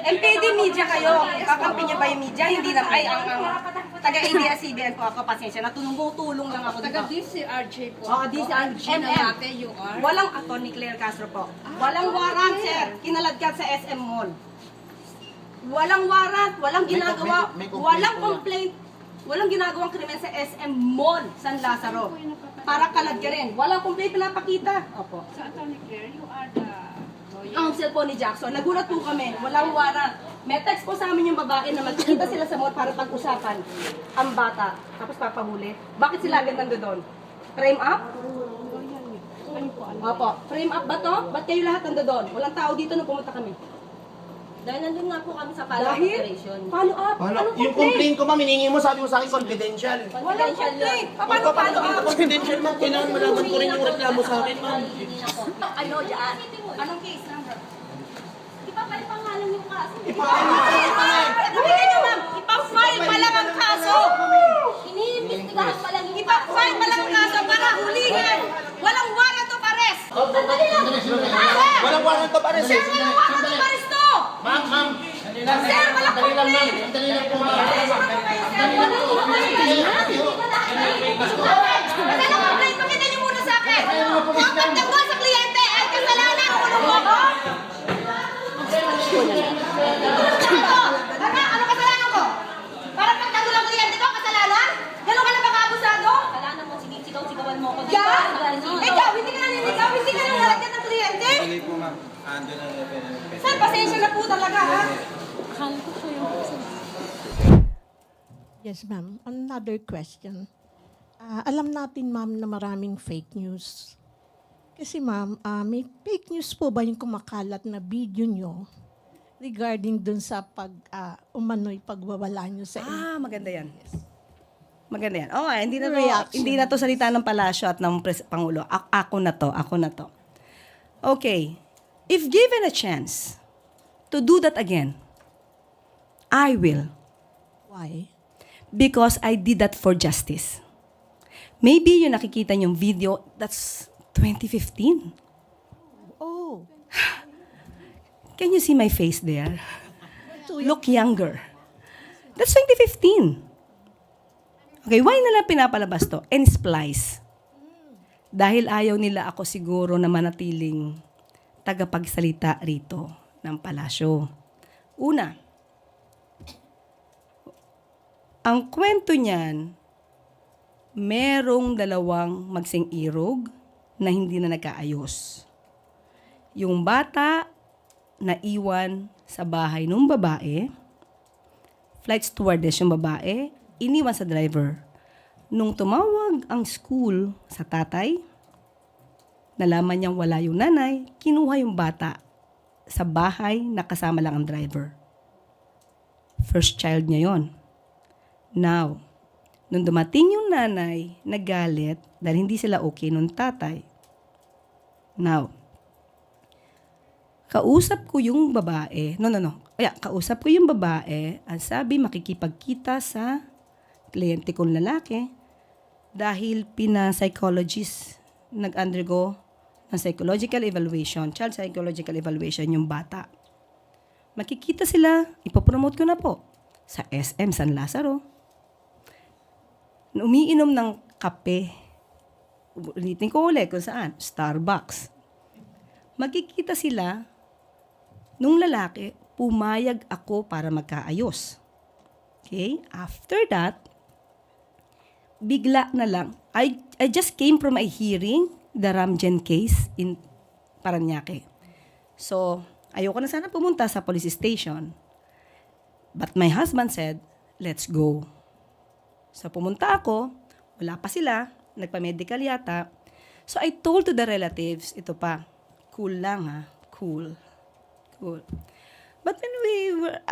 MPD media kayo. Kakampi niyo ba yung media? Hindi na. Ay, ang taga-ABS-CBN po ako. Pasensya na. Tulong lang ako dito. Taga-DCRJ po. Oo, DCRJ. Dati you are. Walang attorney Claire Castro po. Walang warrant, sir. Kinaladkad sa SM Mall. Walang warrant, walang ginagawa, walang complaint, walang ginagawang krimen sa SM Mall, San Lazaro. Para kalad ka rin. Walang complaint pinapakita. Opo. Sa Attorney Claire, you are the lawyer. Counsel po ni Jackson. Nagulat po kami. Walang warrant. May text po sa amin yung babae na magkikita sila sa mall para pag-usapan ang bata. Tapos papahuli. Bakit sila agad nando doon? Frame up? Opo. Frame up ba to? Ba't kayo lahat nando doon? Walang tao dito nung pumunta kami. Dahil nandun nga po kami sa follow-up operation. Follow up? Anong Yung complaint ko, ma'am, hiningi mo, sabi mo sa akin, confidential. Walang complaint. Paano follow up? Confidential, ma'am, kailangan malaman ko rin yung reklamo sa akin, ma'am. Ano dyan? Anong case number? Ipapile pangalan yung kaso. Nabigyan nyo, ma'am. Ipapile pa lang ang kaso. Iniimbestigahan pa lang yung kaso. Ipapile pa lang ang kaso para hulihan. Walang warrant of arrest. Sandali lang. Walang warrant of arrest. Sir, walang warrant of arrest to. Ma'am, ma'am. Sir, walang complaint. Sandali lang po, ma'am. Walang complaint. Pakita nyo muna sa akin. Kung pagtanggol sa kliyente ay kasalanan, kulong mo ko. Ano kasalanan ko? Para pagtanggol ang kliyente ko, kasalanan? Ganun ka na ba kaabusado? Kasalanan mo, sigaw-sigawan mo ko. Ikaw, hindi ka naninigaw, hindi ka nang halagyan ng kliyente. Hindi po, ma'am. Andun na Sir, pasensya na po talaga, ha? Yes, ma'am. Another question. Alam natin, ma'am, na maraming fake news. Kasi, ma'am, may fake news po ba yung kumakalat na video nyo regarding dun sa umano'y pagwawala nyo sa Maganda yan. Maganda yan. Oh, hindi na to, Reaction. hindi na to salita ng palasyo at ng Pangulo. Ako na to. Okay. If given a chance to do that again, I will. why? Because I did that for justice. Maybe yung nakikita niyong video, that's 2015. Oh, Can you see my face there? Look younger. That's 2015. Okay, why nila pinapalabas to? And splice. Dahil ayaw nila ako siguro na manatiling tagapagsalita rito ng palasyo. Una, ang kwento niyan, merong dalawang magsing-irog na hindi na nagkaayos. Yung bata na iwan sa bahay ng babae, flight stewardess yung babae, iniwan sa driver. Nung tumawag ang school sa tatay, nalaman niyang wala yung nanay, kinuha yung bata sa bahay na kasama lang ang driver. First child niya yon. Now, nung dumating yung nanay, nagalit dahil hindi sila okay nung tatay. Now, kausap ko yung babae. Kausap ko yung babae. Ang sabi, makikipagkita sa kliyente kong lalaki dahil pina-psychologist nag-undergo ng psychological evaluation, child psychological evaluation yung bata. Makikita sila, ipopromote ko na po, sa SM San Lazaro. Umiinom ng kape. Ulitin ko ulit kung saan, Starbucks. Magkikita sila nung lalaki, pumayag ako para magkaayos. Okay? After that, bigla na lang, I just came from a hearing, the Ramjen case in Parañaque. So, ayoko na sana pumunta sa police station. But my husband said, let's go. So, pumunta ako, wala pa sila, nagpa-medical yata. So, I told to the relatives, ito pa, cool lang ha, cool. But when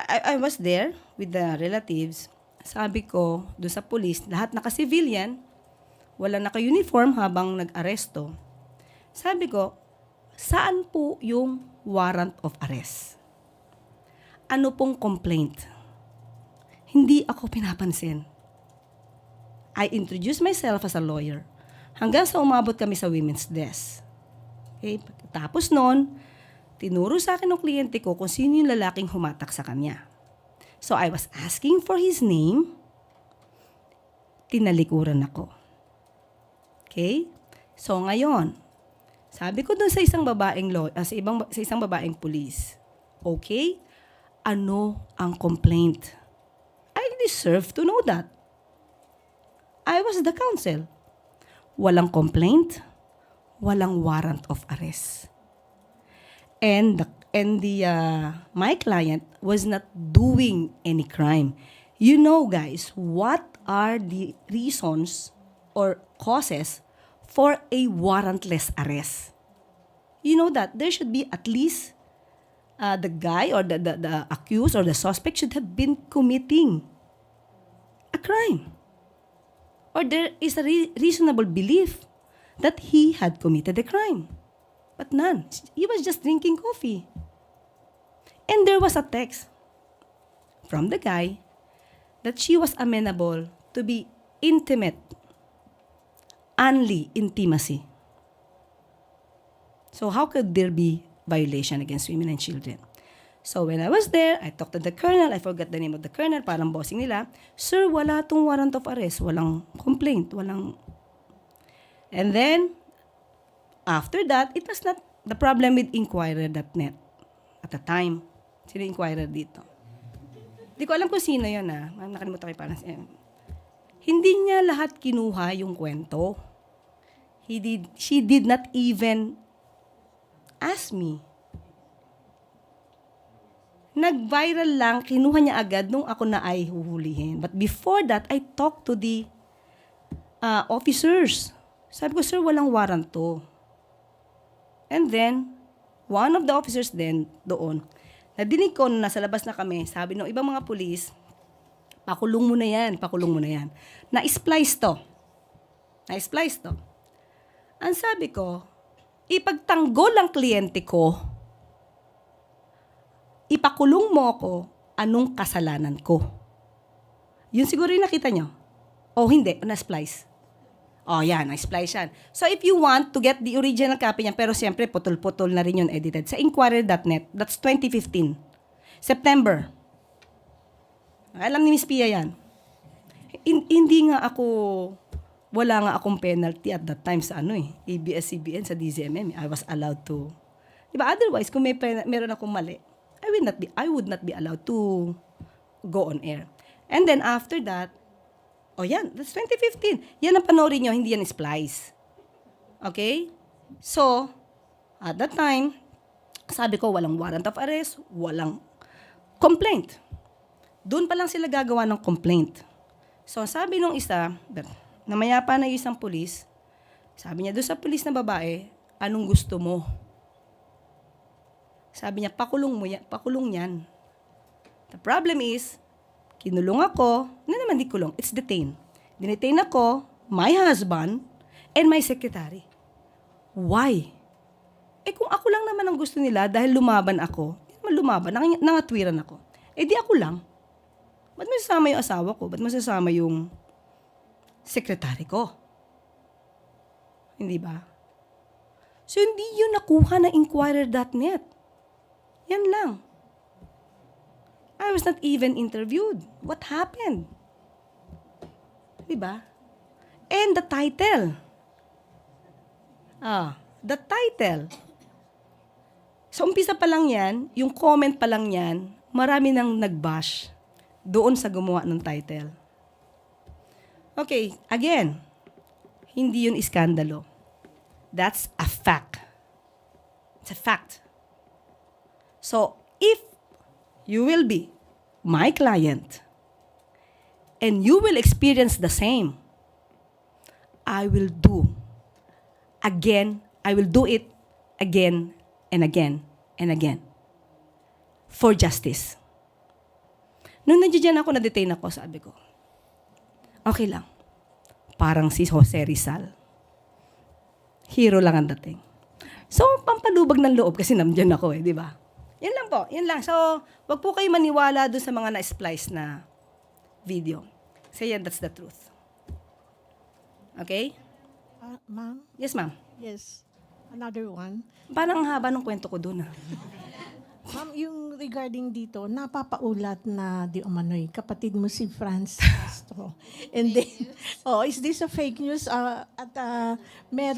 I was there with the relatives, sabi ko, doon sa police, lahat naka-civilian, wala naka-uniform habang nag-aresto. Sabi ko, saan po yung warrant of arrest? Ano pong complaint? Hindi ako pinapansin. I introduced myself as a lawyer hanggang sa umabot kami sa women's desk. Okay? Tapos noon, tinuro sa akin ng kliyente ko kung sino yung lalaking humatak sa kanya. So I was asking for his name. Tinalikuran ako. Okay? So ngayon, sabi ko dun sa isang babaeng sa isang babaeng pulis, okay, ano ang complaint? I deserve to know that. I was the counsel. Walang complaint, walang warrant of arrest. And my client was not doing any crime. You know, guys, what are the reasons or causes for a warrantless arrest? You know that there should be at least the guy or the accused or the suspect should have been committing a crime. Or there is a reasonable belief that he had committed a crime. But none. He was just drinking coffee. And there was a text from the guy that she was amenable to be intimate, only intimacy. So how could there be violation against women and children? So when I was there, I talked to the colonel. I forgot the name of the colonel, parang bossing nila. Sir, wala tong warrant of arrest. Walang complaint. Walang... And then, after that, it was not the problem with Inquirer.net at the time. Sino Inquirer dito? Hindi ko alam kung sino yun nakalimutan ko yung parang... Hindi niya lahat kinuha yung kwento. She did not even ask me. Nag-viral lang, kinuha niya agad nung ako na ay huhulihin. But before that, I talked to the officers. Sabi ko, sir, walang warrant to. And then, one of the officers then, doon, nadinig ko nung nasa labas na kami, sabi ng ibang mga pulis, pakulong mo na yan, pakulong mo na yan. Na-splice to. Na-splice to. Ang sabi ko, ipagtanggol ang kliyente ko, ipakulong mo ako, anong kasalanan ko? Yun siguro yung nakita nyo. O hindi, na-splice. O yan, na-splice yan. So if you want to get the original copy niya, pero siyempre putol-putol na rin yun edited, sa Inquirer.net, that's 2015. September. Alam ni Miss Pia yan. Hindi nga ako, wala nga akong penalty at that time sa ABS-CBN, sa DZMM. I was allowed to. Diba? Otherwise, kung meron akong mali, I would not be allowed to go on air. And then after that, yan, that's 2015. Yan ang panoorin nyo, hindi yan splice. Okay? So, at that time, sabi ko, walang warrant of arrest, walang complaint. Doon pa lang sila gagawa ng complaint. So, sabi nung isa, namayapa na yung isang pulis, sabi niya doon sa pulis na babae, anong gusto mo? Sabi niya, pakulong yan. The problem is, kinulong ako, naman di kulong, it's detained. Dinetain ako, my husband, and my secretary. Why? Kung ako lang naman ang gusto nila, dahil lumaban ako, hindi naman lumaban, nangatwiran ako. Di ako lang. Ba't masasama yung asawa ko? Ba't masasama yung secretary ko? Hindi ba? So, hindi yun nakuha ng Inquirer.net. Yan lang. I was not even interviewed. What happened? Diba? And the title. The title. So, umpisa pa lang yan, yung comment pa lang yan, marami nang nag-bash doon sa gumawa ng title. Okay, again, hindi yun iskandalo. That's a fact. It's a fact. So, if you will be my client and you will experience the same, I will do it again and again and again for justice. Nung nandiyan ako, na-detain ako, sabi ko, okay lang. Parang si Jose Rizal. Hero lang ang dating. So, pampalubag ng loob kasi nandiyan ako di ba? Yan lang po, yan lang. So, wag po kayo maniwala doon sa mga na-splice na video. Kasi yan, that's the truth. Okay? Ma'am? Yes, ma'am. Yes. Another one. Parang ang haba ng kwento ko doon Ma'am, yung regarding dito, napapaulat na di umano'y kapatid mo si Franz Castro. And then, is this a fake news? Meron